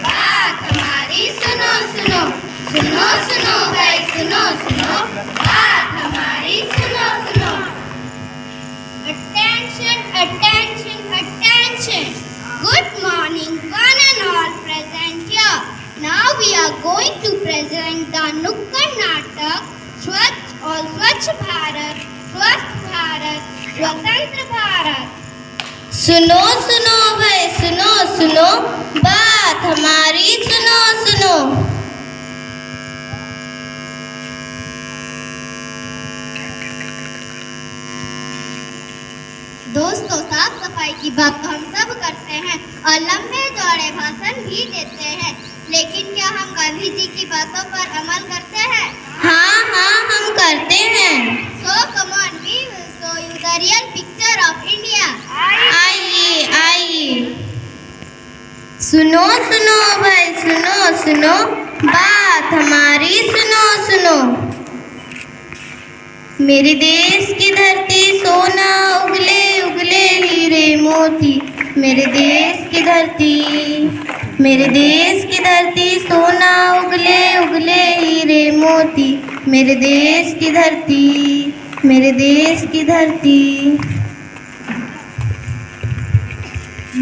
बात हमारी सुनो सुनो, सुनो सुनो भाई सुनो सुनो, बात हमारी सुनो सुनो। Attention, attention, attention. Good morning one and all present here. Now we are going to present the Nukkad Natak Swachh or Swachh Bharat, Swasth Bharat, Swatantra Bharat। सुनो सुनो भाई सुनो सुनो, बात हमारी सुनो सुनो। दोस्तों, साफ सफाई की बात तो हम सब करते हैं और लंबे चौड़े भाषण भी देते हैं, लेकिन क्या हम गांधी जी की बातों पर अमल करते हैं? हाँ हाँ, हम करते हैं। So come on, we will show you the real picture of India। आइए आइए। सुनो सुनो भाई सुनो सुनो, बात हमारी सुनो सुनो। मेरे देश की धरती सोना उगले उगले हीरे मोती, मेरे देश की धरती, मेरे देश की धरती सोना उगले उगले हीरे मोती, मेरे देश की धरती, मेरे देश की धरती।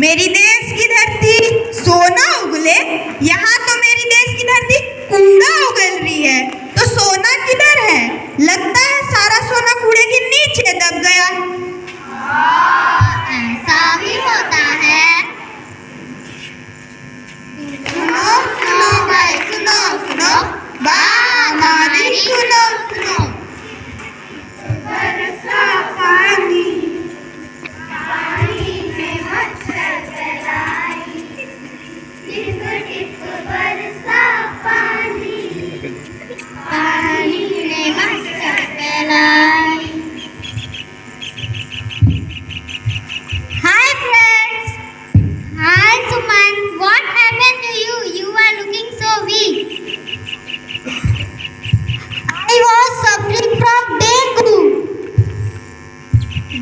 मेरी देश की धरती सोना उगले, यहाँ तो मेरी देश की धरती कूड़ा उगल रही है, तो सोना किधर है? लगता है सारा सोना कूड़े के नीचे दब गया। ऐसा भी होता है। सुनो सुनो भाई सुनो सुनो, बात हमारी सुनो सुनो। बरसा पानी, पानी में मच्छर फैलाई, टिप टिप बरसा पानी, पानी में मच्छर फैलाई। Hi friends. Hi Suman. What happened to you? You are looking so weak. I was suffering from dengue.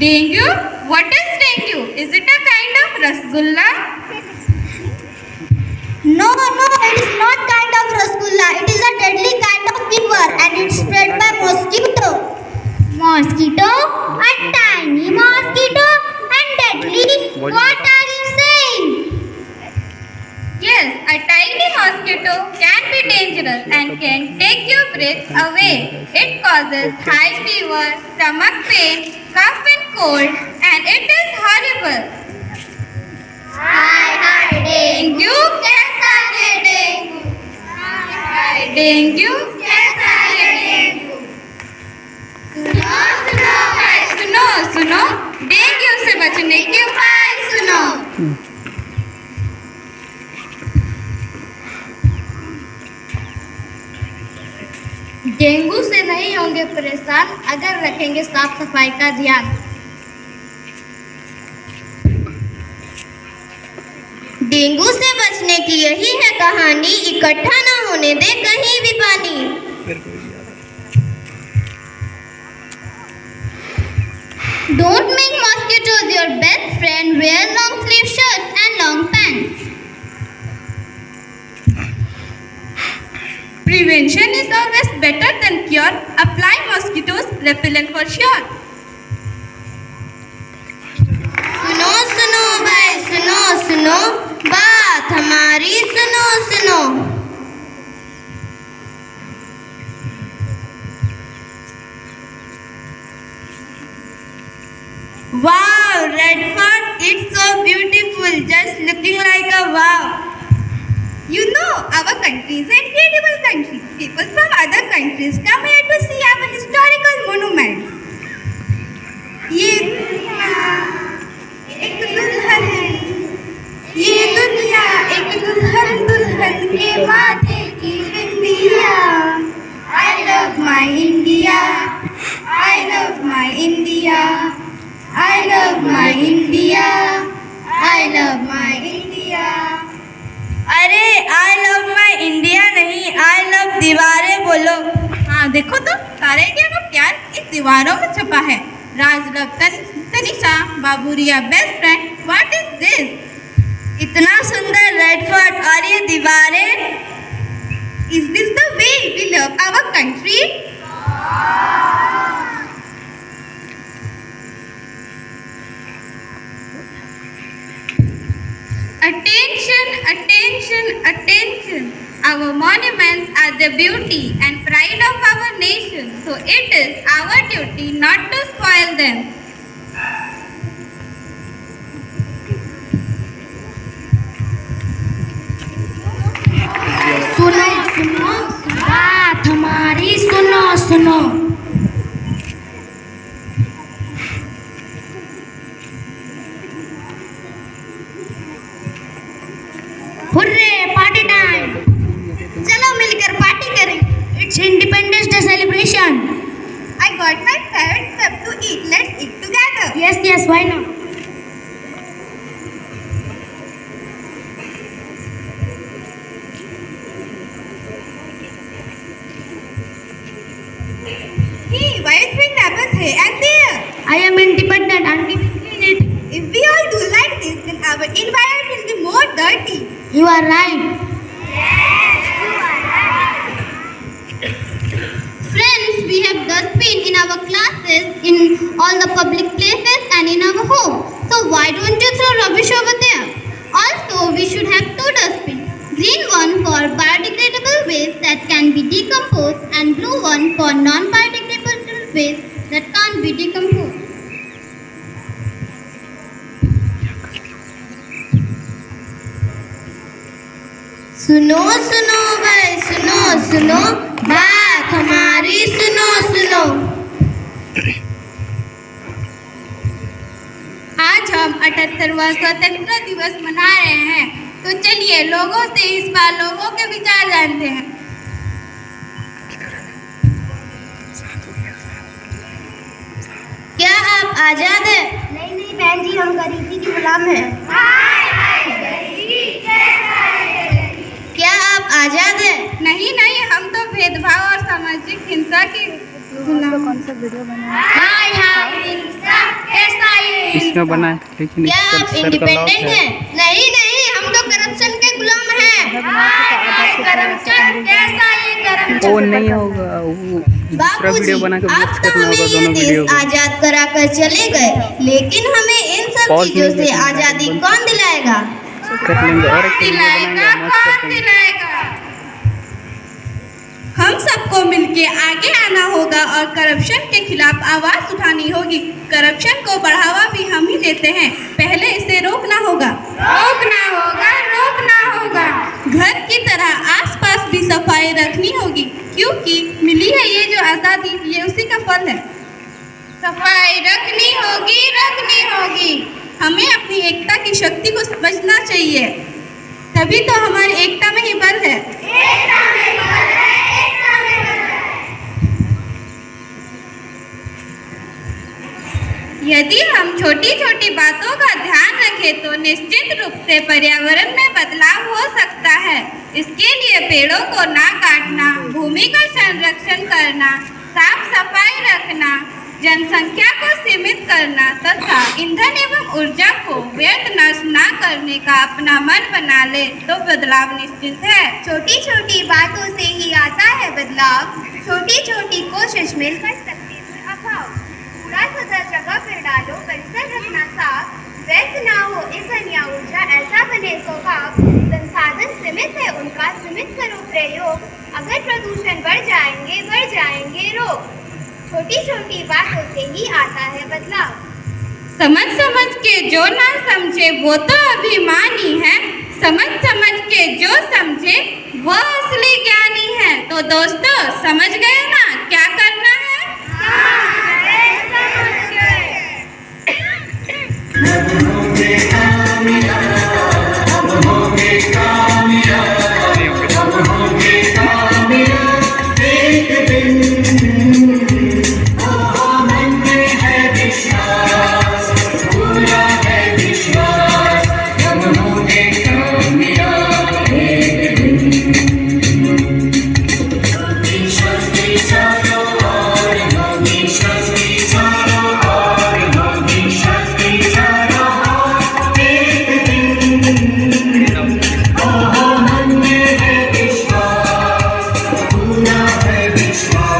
Dengue? What is dengue? Is it a kind of rasgulla? No, it is not kind of rasgulla. It is a deadly kind of fever and it's spread by mosquito. Mosquito? A tiny mosquito and deadly? What are you saying? Yes, a tiny mosquito can be dangerous and can take your breath away. It causes high fever, stomach pain, cough and cold, and it is horrible. Hi, dengue कैसा है dengue? Dengue कैसा है dengue? सुनो भाई सुनो सुनो, dengue से बचने के उपाय सुनो। डेंगू से नहीं होंगे परेशान अगर रखेंगे साफ सफाई का ध्यान। डेंगू से बचने की यही है कहानी, इकट्ठा ना होने दे कहीं भी पानी। Don't make mosquitoes your best friend. Wear long sleeve shirts and long pants. Prevention is always better than cure. Apply mosquitoes repellent for sure. सुनो सुनो भाई सुनो सुनो, बात हमारी सुनो सुनो। Wow, red fort, it's so beautiful, just looking like a wow. You know, our country is an incredible country. People from other countries come here to see our historical monuments. ये दुनिया एक दुल्हन है, ये दुनिया एक दुल्हन, दुल्हन के माथे की बिंदिया। I love my India, I love my India, I love my India, I love my India। अरे I love my India नहीं, I love दीवारें बोलो। हाँ देखो तो, सारे इंडिया का प्यार इस दीवारों में छुपा है। Raj Luv Tanisha Baburia best friend, what is this? इतना सुंदर रेड फोर्ट और ये दीवारें, is this the way we love our country? Attention, attention, attention. Our monuments are the beauty and pride of our nation. So it is our duty not to spoil them. सुनो सुनो बात हमारी सुनो सुनो। Hurray party time, चलो मिलकर party करें। It's independence day celebration. I got my favorite stuff to eat. Let's eat together. Yes yes why not. Hey, why you throwing apples here and there? I am independent and we will clean it. If we all do like this, then our environment will be more dirty. You are right. Friends, we have dustbin in our classes, in all the public places and in our home. So why don't you throw rubbish over there? Also, we should have two dustbins. Green one for biodegradable waste that can be decomposed and blue one for non-biodegradable waste that can't be decomposed. सुनो सुनो भाई सुनो सुनो बात हमारी सुनो सुनो। आज हम 78वां स्वतंत्रता दिवस मना रहे हैं, तो चलिए लोगों से इस बार लोगों के विचार जानते हैं। क्या आप आजाद हैं? नहीं नहीं बहन जी, हम गरीबी के गुलाम हैं। क्या आप आजाद हैं? नहीं नहीं, हम तो भेदभाव और सामाजिक हिंसा के गुलाम। हाय हाय हिंसा ऐसा ही इसमें बना है, लेकिन क्या आप इंडिपेंडेंट हैं? नहीं नहीं, हम तो करप्शन के गुलाम हैं। करप्शन कैसा ये करप्शन? वो नहीं होगा, वो दूसरा वीडियो बना के आप पोस्ट तो करना हमें होगा ये दोनों वीडियो देश को। आजाद कराकर चले गए, लेकिन हमें इन सब पॉज चीजों नहीं से करना, आजादी बंद कौन दिलाएगा? कर लेंगे और एक वीडियो बनाएंगे, दिलाएगा, मस्त कौन करते हैं। दिलाएगा? हम सबको मिलके आगे आना होगा और करप्शन के खिलाफ आवाज उठानी होगी। करप्शन को बढ़ावा भी हम ही देते हैं, पहले इसे रोकना होगा। रोकना होगा, रोकना होगा। घर की तरह आसपास भी सफाई रखनी होगी, क्योंकि मिली है ये जो आज़ादी, ये उसी का फल है। सफाई रखनी होगी, रखनी होगी। हमें अपनी एकता की शक्ति को समझना चाहिए, तभी तो हमारी एकता में ही बल है। यदि हम छोटी छोटी बातों का ध्यान रखें तो निश्चित रूप से पर्यावरण में बदलाव हो सकता है। इसके लिए पेड़ों को ना काटना, भूमि का संरक्षण करना, साफ सफाई रखना, जनसंख्या को सीमित करना तथा ईंधन एवं ऊर्जा को व्यर्थ नष्ट न करने का अपना मन बना ले तो बदलाव निश्चित है। छोटी छोटी बातों से ही आता है बदलाव, छोटी छोटी कोशिश मिलकर सकती है अभाव। कूड़ा सदा जगह पर डालो, परिसर रखना साफ, व्यर्थ ना हो ईंधन या ऊर्जा, ऐसा बने स्वभाव। संसाधन सीमित है, उनका सीमित करो प्रयोग, अगर प्रदूषण बढ़ जाएंगे रोग। छोटी छोटी बातों से ही आता है बदलाव। समझ समझ के जो ना समझे वो तो अभिमानी है, समझ समझ के जो समझे वो असली ज्ञानी है। तो दोस्तों समझ गए ना क्या करना है? Shall we मन में है विश्वास, पूरा है विश्वास।